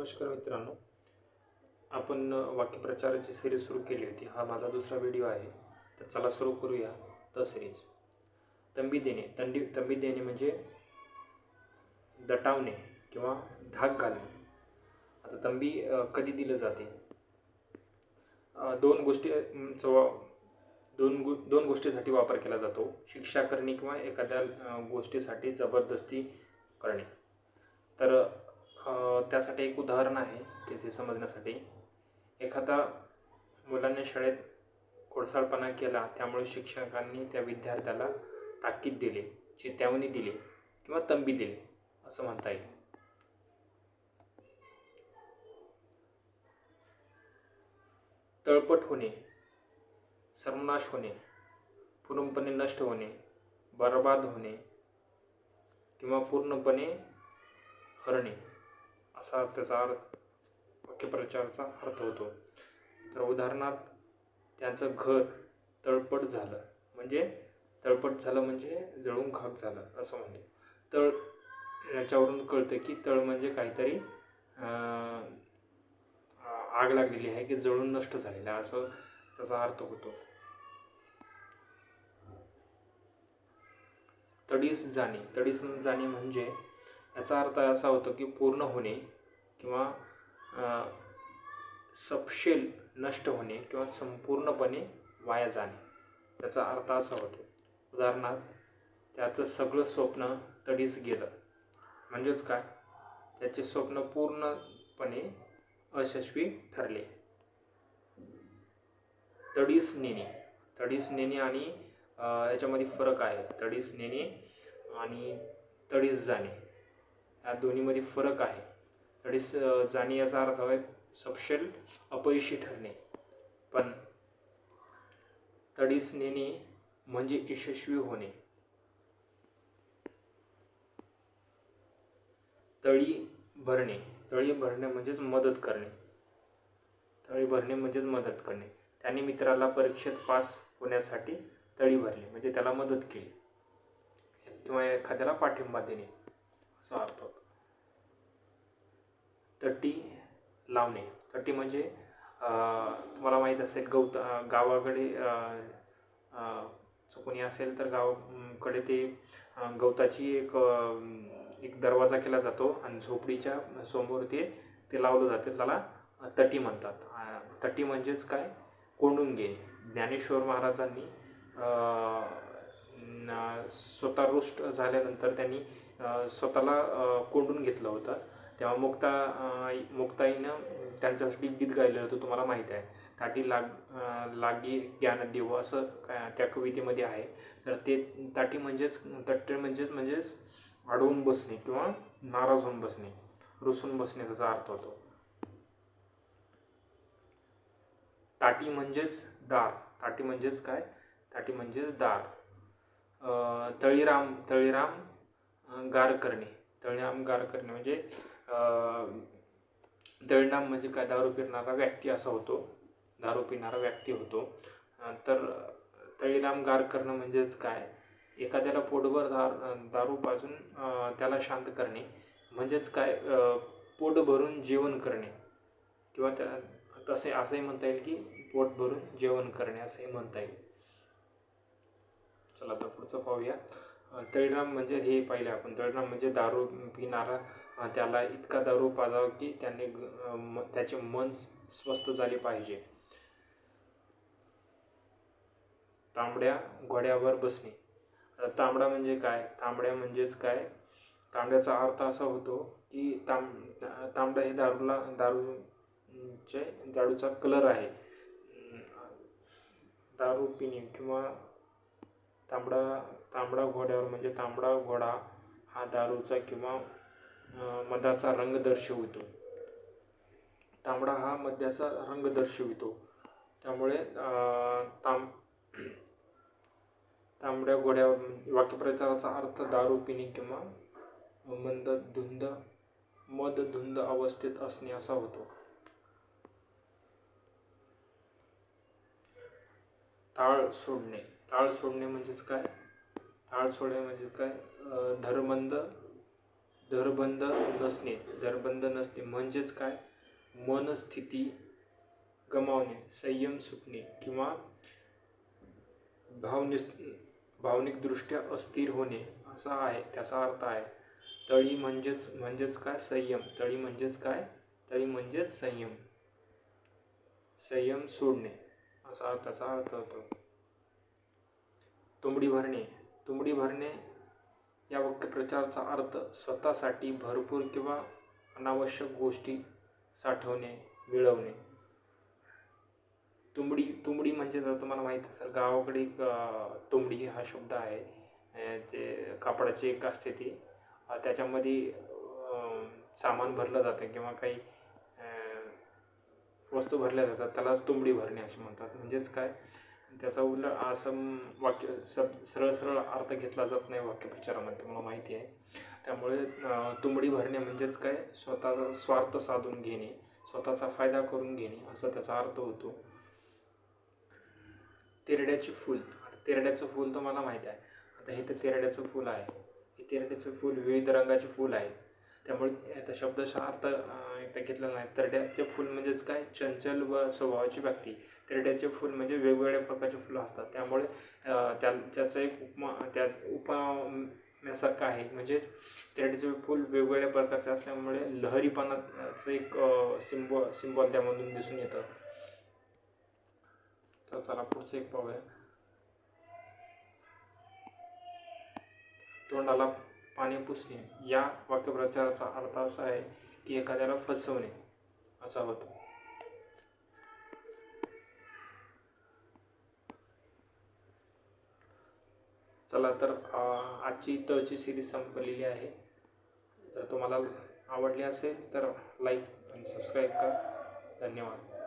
नमस्कार मित्रांनो, आपण वाक्यप्रचाराची सिरीज सुरू केली होती. हा माझा दुसरा व्हिडिओ आहे. तर चला सुरू करूया सिरीज. तंबी देणे म्हणजे दटावणे किंवा धाक घालणे. आता तंबी कधी दिलं जाते? दोन गोष्टी दोन गोष्टीसाठी वापर केला जातो. शिक्षा करणे किंवा एखाद्या गोष्टीसाठी जबरदस्ती करणे. तर त्यासाठी एक उदाहरण आहे की ते समजण्यासाठी. एखादा मुलाने शाळेत खोडसाळपणा केला, त्यामुळे शिक्षकांनी त्या विद्यार्थ्याला ताकीद दिली, चेतावणी दिली किंवा तंबी दिली असं म्हणता येईल. तळपट होणे, सर्वनाश होणे, पूर्णपणे नष्ट होणे, बर्बाद होणे किंवा पूर्णपणे हरणे असा त्याचा वाक्यप्रचाराचा अर्थ होतो. तर उदाहरणार्थ, त्यांचं घर तळपट झालं म्हणजे जळून खाक झालं असं म्हणते. तळ याच्यावरून कळतं की तळ म्हणजे काहीतरी आग लागलेली आहे की जळून नष्ट झालेला असं त्याचा अर्थ होतो. तडीस जाणे म्हणजे याचा अर्थ असा होतो की पूर्ण होणे किंवा सपशेल नष्ट होणे किंवा संपूर्णपणे वाया जाणे. त्याचा अर्थ असा होतो. उदाहरणार्थ, त्याचं सगळं स्वप्न तडीस गेलं म्हणजेच काय? त्याचे स्वप्न पूर्णपणे अयशस्वी ठरले. तडीस नेणे आणि याच्यामध्ये फरक आहे. तडीस नेणे आणि तडीस जाणे या दोन्हीमध्ये फरक आहे. तडीस जाणे याचा अर्थ आहे सपशेल अपयशी ठरणे, पण तडीस नेणे म्हणजे यशस्वी होणे. तळी भरणे म्हणजेच मदत करणे. त्याने मित्राला परीक्षेत पास होण्यासाठी तळी भरली म्हणजे त्याला मदत केली किंवा एखाद्याला पाठिंबा देणे असा अर्थ होतो. तटी लावणे म्हणजे तुम्हाला माहीत असेल गावाकडे कोणी असेल तर गावाकडे ते गवताची एक दरवाजा केला जातो आणि झोपडीच्या समोर ते लावलं जाते. त्याला तटी म्हणतात. तटी म्हणजेच काय? कोंडून घेणे. ज्ञानेश्वर महाराजांनी स्वतः रुष्ट झाल्यानंतर त्यांनी स्वतःला कोंडून घेतलं होतं. तेव्हा मुक्ताईनं त्यांच्यासाठी गीत गायलं होतं, तुम्हाला माहीत आहे. ताटी लागी ज्ञान देव असं त्या कवितेमध्ये आहे. तर ते ताटी म्हणजेच अडवून बसणे किंवा नाराज होऊन बसणे, रुसून बसणे त्याचा अर्थ होतो. ताटी म्हणजेच दार. ताटी म्हणजेच दार. तळीराम गार करणे म्हणजे तळीराम म्हणजे काय? दारू पिणारा व्यक्ती होतो. तर तळीराम गार करणं म्हणजेच काय? एखाद्याला पोटभर दारू पाजून त्याला शांत करणे म्हणजेच काय? पोट भरून जेवण करणे किंवा असंही म्हणता येईल की पोट भरून जेवण करणे असंही म्हणता येईल. चला तर पुढचं पाहूया. तळीराम म्हणजे हे पाहिले आपण. तळीराम म्हणजे दारू पिणारा, त्याला इतका दारू पाजावा की त्याचे मन स्वस्थ झाले पाहिजे. तांबड्या घोड्यावर बसणे. तांबडा म्हणजे काय? तांबड्याचा अर्थ असा होतो की तांबडा हे दारूचा कलर आहे. दारू पिणे किंवा तांबडा घोड्यावर म्हणजे तांबडा घोडा हा दारूचा किंवा मदाचा रंग दर्शवितो. तांबडा हा मद्याचा रंग दर्शवितो. त्यामुळे तांबड्या घोड्यावर वाक्यप्रचाराचा अर्थ दारू पिणे किंवा मदधुंद अवस्थेत असणे असा होतो. ताळ सोडणे म्हणजेच काय? धर्मंद धरबंध नसणे. धरबंध नसणे म्हणजेच काय? मनस्थिती गमावणे, संयम सुटणे किंवा भावनिकदृष्ट्या अस्थिर होणे असा आहे त्याचा अर्थ आहे. तळी म्हणजेच काय? संयम. तळी म्हणजेच काय? तळी म्हणजेच संयम. संयम सोडणे असा त्याचा अर्थ होतो. तुंबडी भरणे. तुंबडी भरणे या वाक्यप्रचाराचा अर्थ स्वतःसाठी भरपूर किंवा अनावश्यक गोष्टी साठवणे, मिळवणे. तुंबडी म्हणजे जर तुम्हाला माहीत असेल, गावाकडे तुंबडी हा शब्द आहे. ते कापडाची एक असते ती, त्याच्यामध्ये सामान भरलं जातं किंवा काही वस्तू भरल्या जातात, त्यालाच तुंबडी भरणे असे म्हणतात. म्हणजेच काय? त्याचा असं सरळ अर्थ घेतला जात नाही वाक्यप्रचारामध्ये, तुम्हाला माहिती आहे. त्यामुळे तुंबडी भरणे म्हणजेच काय? स्वतःचा स्वार्थ साधून घेणे, स्वतःचा फायदा करून घेणे असा त्याचा अर्थ होतो. तेरड्याचे फूल. तेरड्याचं फूल तुम्हाला माहीत आहे. आता हे तर तेरड्याचं फूल आहे. हे तेरड्याचं फूल विविध रंगाचे फूल आहे. त्यामुळे आता शब्दशः अर्थ इथं घेतलेला नाही. तेरड्याचे फूल म्हणजेच काय? चंचल व स्वभावाची व्यक्ती. तेरड्याचे फूल म्हणजे वेगवेगळ्या प्रकारचे फुलं असतात. त्यामुळे त्याचं एक उपम्यासारखं आहे. म्हणजे तेरड्याचे फूल वेगवेगळ्या प्रकारचे असल्यामुळे लहरीपणाचं एक सिम्बॉल त्यामधून दिसून येतं. तर चला पुढचं एक पाहूया. तोंडाला पाणी पुसणे या वाक्यप्रचाराचा अर्थ असा आहे की एखाद्याला फसवणे असा होतो. चला तर आजची तची सिरीज संपलेली आहे. जर तुम्हाला आवडली असेल तर लाईक आणि सबस्क्राईब करा. धन्यवाद.